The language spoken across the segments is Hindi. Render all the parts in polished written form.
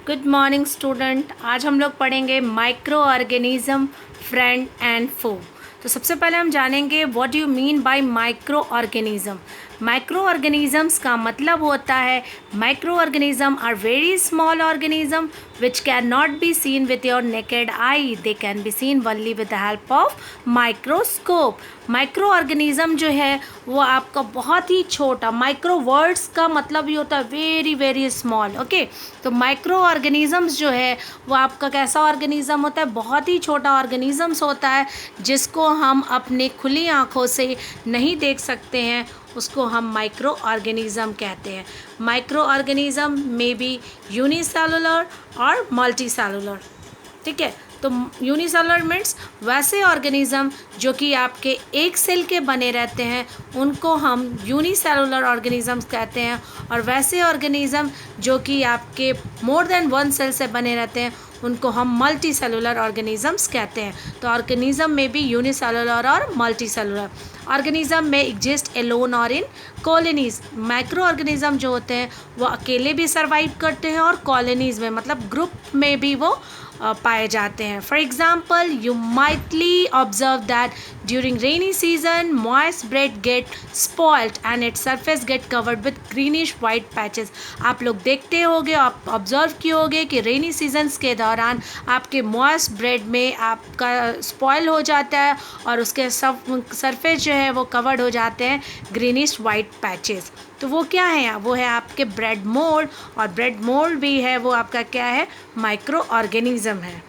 Good morning student. आज हम लोग पढ़ेंगे microorganism friend and foe. तो सबसे पहले हम जानेंगे what do you mean by microorganism. Microorganisms का मतलब होता है microorganism are very small organism which can not be seen with your naked eye, they can be seen only with the help of microscope. Microorganism जो है वो आपका बहुत ही छोटा, माइक्रो वर्ड्स का मतलब ही होता है वेरी वेरी स्मॉल। ओके, तो माइक्रो ऑर्गेनिजम्स जो है वो आपका कैसा ऑर्गेनिज्म होता है, बहुत ही छोटा ऑर्गेनिजम्स होता है जिसको हम अपने खुली आँखों से नहीं देख सकते हैं, उसको हम माइक्रो ऑर्गेनिज्म कहते हैं। माइक्रो ऑर्गेनिज्म में बी यूनिसेलुलर और मल्टीसेलुलर। ठीक है, तो यूनिसेलुलर मीन्स वैसे ऑर्गेनिज्म जो कि आपके एक सेल के बने रहते हैं उनको हम यूनिसेलुलर ऑर्गेनिजम्स कहते हैं, और वैसे ऑर्गेनिज्म जो कि आपके मोर देन वन सेल से बने रहते हैं उनको हम मल्टी सेलुलर ऑर्गेनिजम्स कहते हैं। तो ऑर्गेनिज्म में भी यूनिसेलुलर और मल्टी सेलुलर। ऑर्गेनिज्म में एग्जिस्ट एलोन और इन कॉलोनीज। माइक्रो ऑर्गेनिज्म जो होते हैं वो अकेले भी सर्वाइव करते हैं और कॉलोनीज में मतलब ग्रुप में भी वो पाए जाते हैं। For example you mightily observe that during rainy season moist bread gate spoiled and its surface get covered with greenish white patches. आप लोग देखते होगे, आप ऑब्जर्व किए होगे कि रेनी सीजन्स के दौरान आपके मॉइस्ट ब्रेड में आपका स्पॉइल हो जाता है और उसके सब सरफेस जो है वो कवर्ड हो जाते हैं ग्रीनिश वाइट पैचेस। तो वो क्या है, वो है आपके ब्रेड मोल्ड, और ब्रेड मोल्ड भी है वो आपका क्या है, माइक्रो ऑर्गेनिज्म है।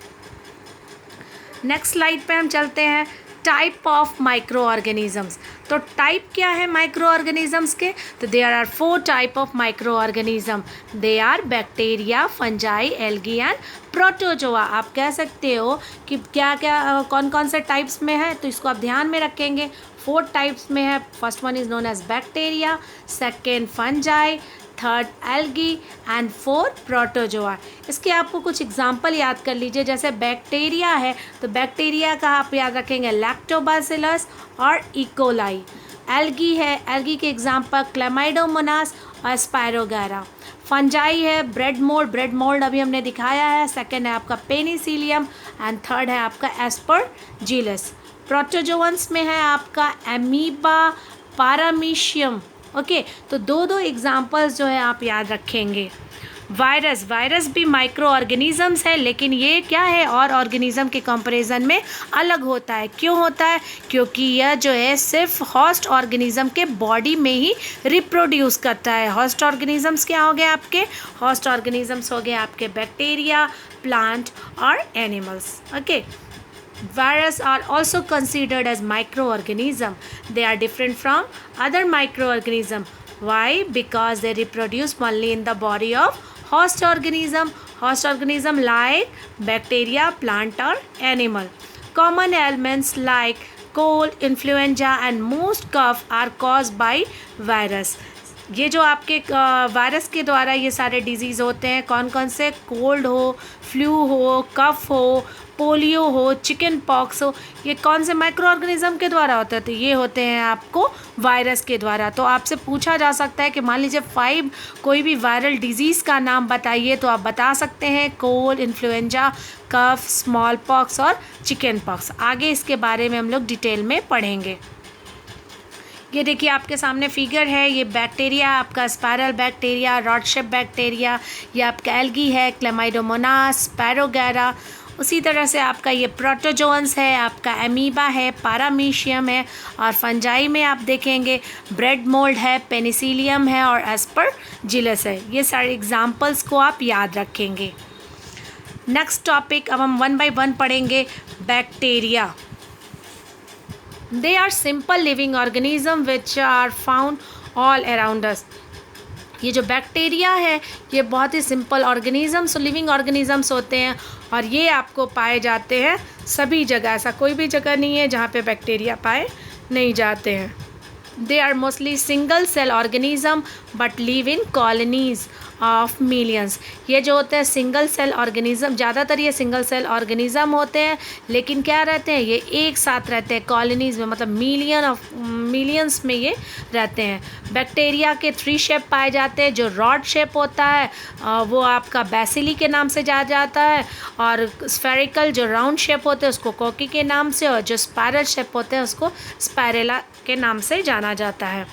नेक्स्ट स्लाइड पे हम चलते हैं, टाइप ऑफ माइक्रो ऑर्गेनिजम्स। तो टाइप क्या है माइक्रो ऑर्गेनिजम्स के, तो there are 4 type of microorganism. They are bacteria, fungi, algae and protozoa. आप कह सकते हो कि क्या क्या कौन कौन से टाइप्स में है, तो इसको आप ध्यान में रखेंगे। 4 टाइप्स में है। First one is known as bacteria, second fungi, third algae and fourth protozoa. इसके आपको कुछ एग्जाम्पल याद कर लीजिए। जैसे बैक्टीरिया है तो बैक्टीरिया का आप याद रखेंगे लैक्टोबासिलस और इकोलाई। एल्गी है, एल्गी के एग्जाम्पल क्लेमाइडोमोनास और स्पायरोगैरा। फंजाई है ब्रेड मोल्ड, ब्रेड मोल्ड अभी हमने दिखाया है। सेकेंड है आपका पेनिसिलियम एंड थर्ड है आपका एस्परजिलस। प्रोटोजोअन्स में है आपका एमीबा, पारामीशियम। ओके, तो दो एग्जाम्पल्स जो है आप याद रखेंगे। वायरस, वायरस भी माइक्रो ऑर्गेनिजम्स है, लेकिन ये क्या है और ऑर्गेनिज्म के कंपैरिजन में अलग होता है। क्यों होता है, क्योंकि यह जो है सिर्फ होस्ट ऑर्गेनिज्म के बॉडी में ही रिप्रोड्यूस करता है। होस्ट ऑर्गेनिजम्स क्या हो गए आपके, होस्ट ऑर्गेनिजम्स हो गए आपके बैक्टीरिया, प्लांट और animals. Okay, viruses are also considered as microorganism. They are different from other microorganism. Why? Because they reproduce only in the body of host organism. Host organism like bacteria, plant or animal. Common ailments like cold, influenza and most cough are caused by virus. ये जो आपके वायरस के द्वारा ये सारे डिजीज़ होते हैं, कौन कौन से, कोल्ड हो, फ्लू हो, कफ हो, पोलियो हो, चिकन पॉक्स हो, ये कौन से माइक्रो ऑर्गेनिज्म के द्वारा होते हैं, तो ये होते हैं आपको वायरस के द्वारा। तो आपसे पूछा जा सकता है कि मान लीजिए 5 कोई भी वायरल डिजीज़ का नाम बताइए, तो आप बता सकते हैं कोल्ड, इन्फ्लुएंजा, कफ, स्मॉल पॉक्स और चिकन पॉक्स। आगे इसके बारे में हम लोग डिटेल में पढ़ेंगे। ये देखिए आपके सामने फिगर है, ये बैक्टीरिया आपका spiral bacteria, rod shape bacteria, ये आपका एल्गी है, क्लेमाइडोमोनास, स्पायरोगैरा। उसी तरह से आपका ये प्रोटोजोअन्स है, आपका एमीबा है, पारामीशियम है, और फंजाई में आप देखेंगे ब्रेड मोल्ड है, पेनिसिलियम है और एस्परजिलस है। ये सारे एग्जाम्पल्स को आप याद रखेंगे। नेक्स्ट टॉपिक अब हम 1 बाय 1 पढ़ेंगे। Bacteria, they are simple living organism which are found all around us. ये जो बैक्टीरिया है ये बहुत ही सिंपल ऑर्गेनिजम्स, लिविंग ऑर्गेनिजम्स होते हैं, और ये आपको पाए जाते हैं सभी जगह। ऐसा कोई भी जगह नहीं है जहाँ पे बैक्टीरिया पाए नहीं जाते हैं। They are mostly single cell organism but live in colonies, of millions. ये जो होते हैं सिंगल सेल ऑर्गेनिज्म, ज़्यादातर ये सिंगल सेल ऑर्गेनिज्म होते हैं, लेकिन क्या रहते हैं, ये एक साथ रहते हैं कॉलोनीज़ में, मतलब मिलियंस में ये रहते हैं। बैक्टीरिया के 3 शेप पाए जाते हैं। जो रॉड शेप होता है वो आपका बैसिली के नाम से जाता है, और स्फेरिकल जो राउंड शेप होते हैं उसको कोकी के नाम से, और जो स्पायरल शेप होते हैं उसको स्पायरेला के नाम से जाना जाता है।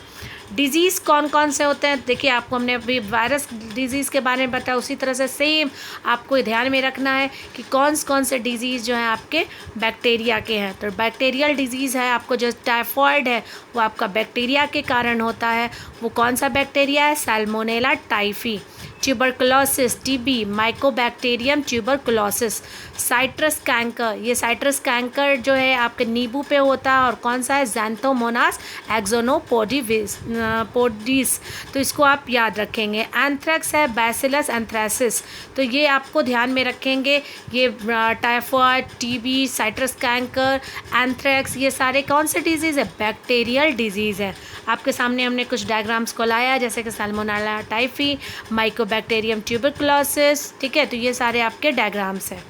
डिजीज़ कौन कौन से होते हैं, देखिए आपको हमने अभी वायरस डिजीज़ के बारे में बताया, उसी तरह से सेम आपको ध्यान में रखना है कि कौन से डिजीज़ जो हैं आपके बैक्टीरिया के हैं। तो बैक्टीरियल डिजीज़ है आपको, जो टाइफॉइड है वो आपका बैक्टीरिया के कारण होता है। वो कौन सा बैक्टीरिया है, Salmonella typhi. Tuberculosis TB, Mycobacterium tuberculosis. Citrus canker, ये साइट्रस कैंकर जो है आपके नींबू पे होता है, और कौन सा है, ज़ैंथोमोनास एक्सोनोपोडिस, तो इसको आप याद रखेंगे। एंथ्रेक्स है बैसिलस एंथ्रेसिस, तो ये आपको ध्यान में रखेंगे। ये typhoid, TB, citrus canker, anthrax, ये सारे कौन से डिजीज़ है, बैक्टीरियल डिजीज़ है। आपके सामने हमने कुछ डायग्राम्स को लाया, जैसे कि सैल्मोनेला टाइफी, माइकोबैक्टीरियम ट्यूबरकुलोसिस, ठीक है, तो ये सारे आपके डायग्राम्स हैं।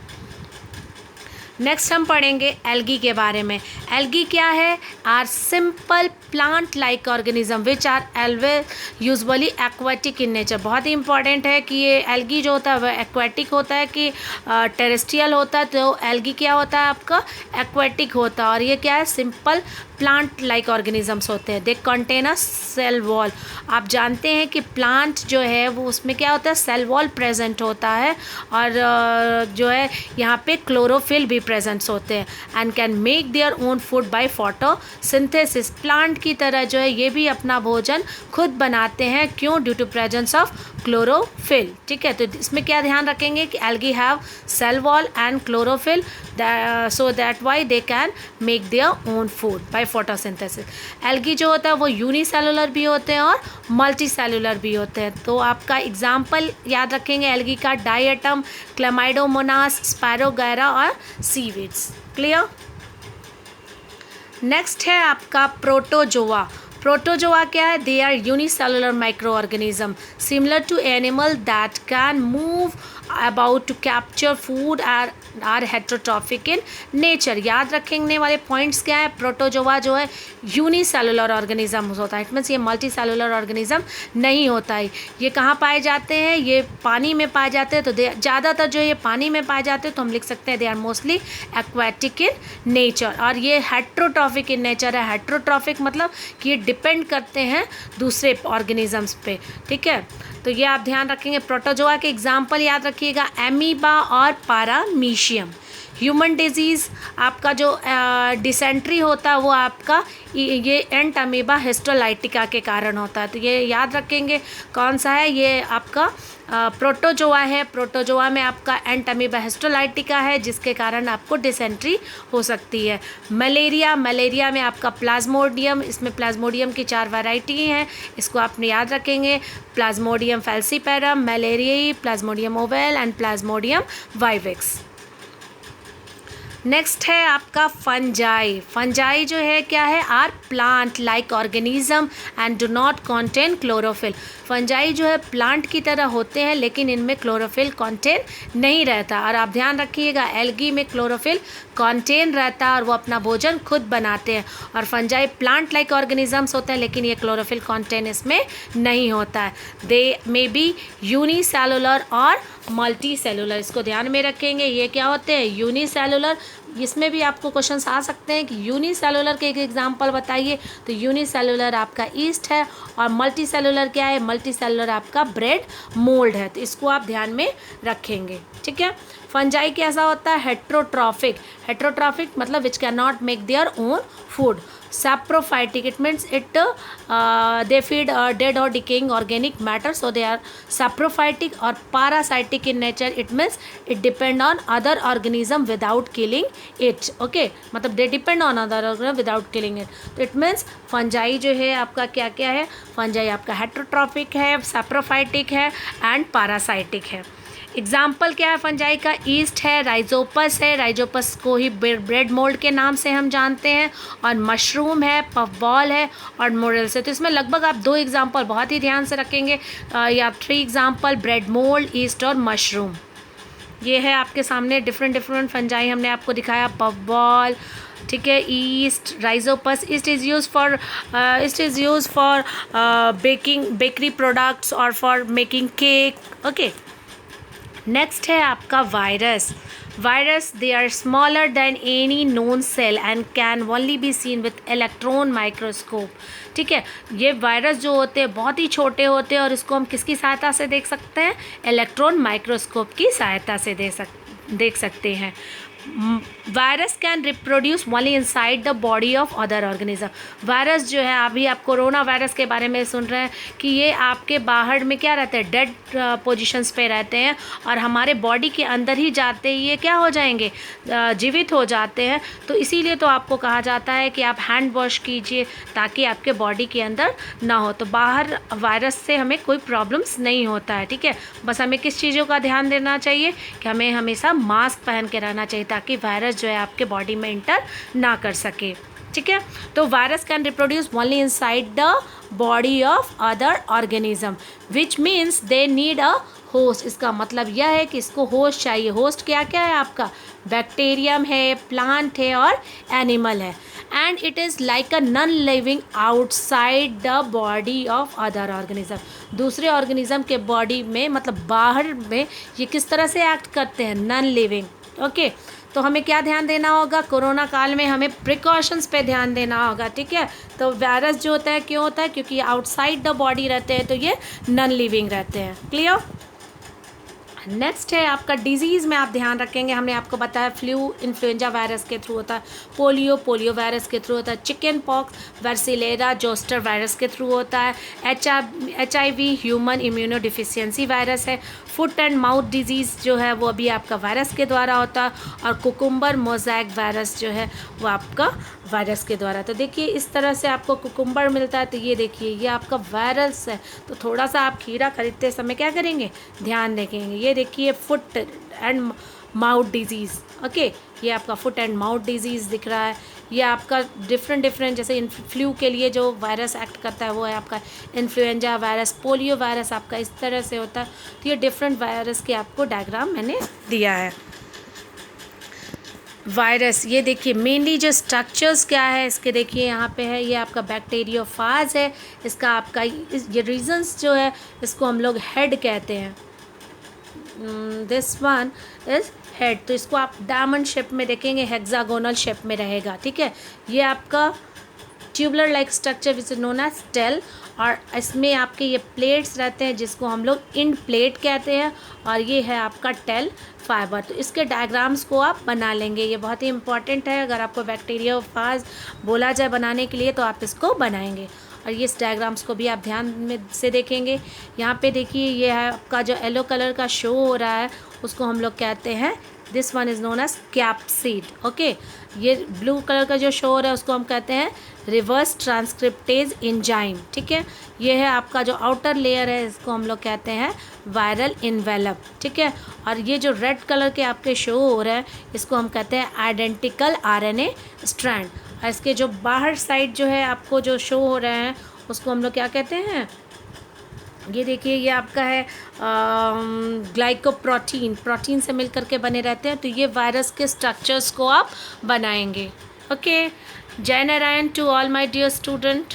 नेक्स्ट हम पढ़ेंगे एल्गी के बारे में। एल्गी क्या है, are simple plant like organism which are usually aquatic in nature. बहुत ही इंपॉर्टेंट है कि ये एल्गी जो होता है वह एक्वाटिक होता है कि टेरेस्ट्रियल होता है, तो एल्गी क्या होता है आपका, एक्वाटिक होता है, और ये क्या है, सिंपल प्लांट लाइक ऑर्गेनिजम्स होते हैं। They contain a cell wall. आप जानते हैं कि प्लांट जो है वो उसमें क्या होता है, सेल वॉल प्रेजेंट होता है, और जो है यहाँ पे क्लोरोफिल भी प्रेजेंट्स होते हैं। And can make their own food by photosynthesis. Plant की तरह जो है ये भी अपना भोजन खुद बनाते हैं, क्यों, due to presence of chlorophyll, ठीक है। तो इसमें क्या ध्यान रखेंगे कि algae have cell wall and chlorophyll, so that why they can make their own food by photosynthesis. Algae जो होता है वो यूनिसेलुलर भी होते हैं और मल्टी सेलुलर भी होते हैं। तो आपका एग्जाम्पल याद रखेंगे एल्गी का, डायटम, क्लेमाइडोमोनास, स्पैरोगैरा और सीवीड्स। क्लियर। नेक्स्ट है आपका प्रोटोजोआ। प्रोटोजोआ क्या है, they are unicellular microorganism similar to animal that can move about to capture food are heterotrophic in nature. याद रखने वाले पॉइंट्स क्या है, प्रोटोजोआ जो है यूनिसेलुलर ऑर्गेनिज्म होता है, इट मीन्स ये मल्टी सेलुलर ऑर्गेनिज्म नहीं होता है। ये कहाँ पाए जाते हैं, ये पानी में पाए जाते हैं, तो ज़्यादातर जो ये पानी में पाए जाते हैं तो हम लिख सकते हैं they are mostly aquatic in nature. और ये हेट्रोट्रॉफिक इन नेचर है। हेट्रोट्रॉफिक मतलब कि ये डिपेंड करते हैं दूसरे ऑर्गेनिजम्स पे, ठीक है। तो ये आप ध्यान रखेंगे। प्रोटोजोआ के एग्जाम्पल याद रखिएगा, एमीबा और पारामीशियम। ह्यूमन डिजीज़ आपका जो डिसेंट्री होता है वो आपका ये एंट अमीबा हिस्टोलाइटिका के कारण होता है, तो ये याद रखेंगे। कौन सा है, ये आपका प्रोटोजोआ है। प्रोटोजोआ में आपका एंट अमीबा हिस्टोलाइटिका है, जिसके कारण आपको डिसेंट्री हो सकती है। मलेरिया में आपका प्लाज्मोडियम, इसमें प्लाज्मोडियम की 4 वैरायटी हैं, इसको आपने याद रखेंगे। Plasmodium falciparum, malariae, Plasmodium ovale and Plasmodium vivax. Next है आपका फंजाई। फंजाई जो है क्या है, are plant like organism and do not contain chlorophyll. Fungi जो है प्लांट की तरह होते हैं, लेकिन इनमें क्लोरोफिल कंटेन नहीं रहता। और आप ध्यान रखिएगा एल्गी में क्लोरोफिल कंटेन रहता है और वो अपना भोजन खुद बनाते हैं। और फंजाई प्लांट लाइक ऑर्गेनिजम्स होते हैं, लेकिन ये क्लोरोफिल कंटेन इसमें नहीं होता है। दे मे बी यूनिसेलुलर और मल्टी सेलुलर, इसको ध्यान में रखेंगे। ये क्या होते हैं, यूनिसेलुलर। इसमें भी आपको क्वेश्चंस आ सकते हैं कि यूनिसेलुलर के एक एग्जांपल बताइए, तो यूनिसेलुलर आपका ईस्ट है, और मल्टी सेलुलर क्या है, मल्टी सेलुलर आपका ब्रेड मोल्ड है, तो इसको आप ध्यान में रखेंगे, ठीक है। फंजाई कैसा होता है, हेट्रोट्रॉफिक। हेट्रोट्रॉफिक मतलब विच can not make their own food. saprophytic, it means they feed dead or decaying organic matter, so they are saprophytic. or parasitic in nature, it means it depend on other organism without killing it, okay, मतलब they depend on other organism without killing it. तो it means फंजाई जो है आपका क्या क्या है, फंजाई आपका हेट्रोट्रॉफिक है, saprophytic है एंड parasitic है। एग्जाम्पल क्या है फंजाई का? ईस्ट है, राइजोपस है, राइजोपस को ही ब्रेड मोल्ड के नाम से हम जानते हैं, और मशरूम है, पफबॉल है, और मोरल्स है। तो इसमें लगभग आप 2 एग्जाम्पल बहुत ही ध्यान से रखेंगे, या 3 एग्जाम्पल, ब्रेड मोल्ड, ईस्ट और मशरूम। ये है आपके सामने डिफरेंट फंजाई हमने आपको दिखाया, पफबॉल, ठीक है, yeast, Rhizopus. Yeast is use for baking bakery products और for making cake. Okay, next है आपका virus. Virus, they are smaller than any known cell and can only be seen with electron microscope. ठीक है, ये वायरस जो होते हैं बहुत ही छोटे होते हैं और इसको हम किसकी सहायता से देख सकते हैं? इलेक्ट्रॉन माइक्रोस्कोप की सहायता से देख सकते हैं। Virus can reproduce only inside the body of other organism. Virus जो है, अभी आप कोरोना वायरस के बारे में सुन रहे हैं कि ये आपके बाहर में क्या रहते हैं? डेड पोजीशंस पे रहते हैं, और हमारे बॉडी के अंदर ही जाते ही ये क्या हो जाएंगे? जीवित हो जाते हैं। तो इसीलिए तो आपको कहा जाता है कि आप हैंड वॉश कीजिए ताकि आपके बॉडी के अंदर ना हो। तो बाहर वायरस से हमें कोई प्रॉब्लम्स नहीं होता है। ठीक है, बस हमें किस चीज़ों का ध्यान देना चाहिए कि हमें हमेशा मास्क पहन के रहना चाहिए ताकि वायरस जो है आपके बॉडी में इंटर ना कर सके। ठीक है, तो virus can reproduce only inside the body of other organism, which means they need a host. इसका मतलब यह है कि इसको होस्ट चाहिए। होस्ट क्या क्या है आपका? बैक्टीरियम है, प्लांट है और एनिमल है। And it is like a non living outside the body of other organism. दूसरे ऑर्गेनिज्म के बॉडी में, मतलब बाहर में, ये किस तरह से एक्ट करते हैं? Non living. ओके, तो हमें क्या ध्यान देना होगा? कोरोना काल में हमें प्रिकॉशंस पे ध्यान देना होगा। ठीक है, तो वायरस जो होता है क्यों होता है? क्योंकि आउटसाइड द बॉडी रहते हैं, तो ये नॉन लिविंग रहते हैं। क्लियर? नेक्स्ट है आपका डिजीज़ में आप ध्यान रखेंगे। हमने आपको बताया फ्लू इन्फ्लुएंजा वायरस के थ्रू होता है, पोलियो वायरस के थ्रू होता है, चिकन पॉक्स वर्सिलेरा जोस्टर वायरस के थ्रू होता है, HIV human immuno deficiency virus है, फुट एंड माउथ डिजीज़ जो है वो अभी आपका वायरस के द्वारा होता है, और कुकुम्बर मोज़ैक वायरस जो है वो आपका वायरस के द्वारा। तो देखिए इस तरह से आपको कुकुम्बर मिलता है, तो ये देखिए ये आपका वायरस है। तो थोड़ा सा आप खीरा खरीदते समय क्या करेंगे? ध्यान रखेंगे। ये देखिए foot and mouth disease. Okay, ये आपका फुट एंड माउथ डिजीज़ दिख रहा है। ये आपका डिफरेंट जैसे फ्लू के लिए जो वायरस एक्ट करता है वो है आपका इन्फ्लुएंजा वायरस, पोलियो वायरस आपका इस तरह से होता है। तो ये डिफरेंट वायरस के आपको डायग्राम मैंने दिया है। वायरस, ये देखिए मेनली जो स्ट्रक्चर्स क्या है इसके, देखिए यहाँ पे है, ये आपका बैक्टीरियोफाज है। इसका आपका ये रीजन्स जो है इसको हम लोग हेड कहते हैं। This one is head. तो इसको आप डायमंड शेप में देखेंगे, हेक्सागोनल शेप में रहेगा। ठीक है, ये आपका tubular like structure which is known as tail, और इसमें आपके ये प्लेट्स रहते हैं जिसको हम लोग इंड प्लेट कहते हैं, और ये है आपका टेल फाइबर। तो इसके डायग्राम्स को आप बना लेंगे, ये बहुत ही इंपॉर्टेंट है। अगर आपको बैक्टीरियोफाज बोला जाए बनाने के लिए तो आप इसको बनाएंगे, और ये इस डायग्राम्स को भी आप ध्यान में से देखेंगे। यहाँ पे देखिए ये है आपका जो येलो कलर का शो हो रहा है उसको हम लोग कहते हैं, this one is known as capsid. Okay, ये ब्लू कलर का जो शो हो रहा है उसको हम कहते हैं रिवर्स ट्रांसक्रिप्टेज एंजाइम। ठीक है, ये है आपका जो आउटर लेयर है इसको हम लोग कहते हैं वायरल इन्वेलप। ठीक है, और ये जो रेड कलर के आपके शो हो रहा है इसको हम कहते हैं आइडेंटिकल RNA स्ट्रैंड। और इसके जो बाहर साइड जो है आपको जो शो हो रहे हैं उसको हम लोग क्या कहते हैं? ये देखिए ये आपका है ग्लाइकोप्रोटीन, प्रोटीन से मिल करके बने रहते हैं। तो ये वायरस के स्ट्रक्चर्स को आप बनाएंगे। Okay, Jai Narayan to all my dear student.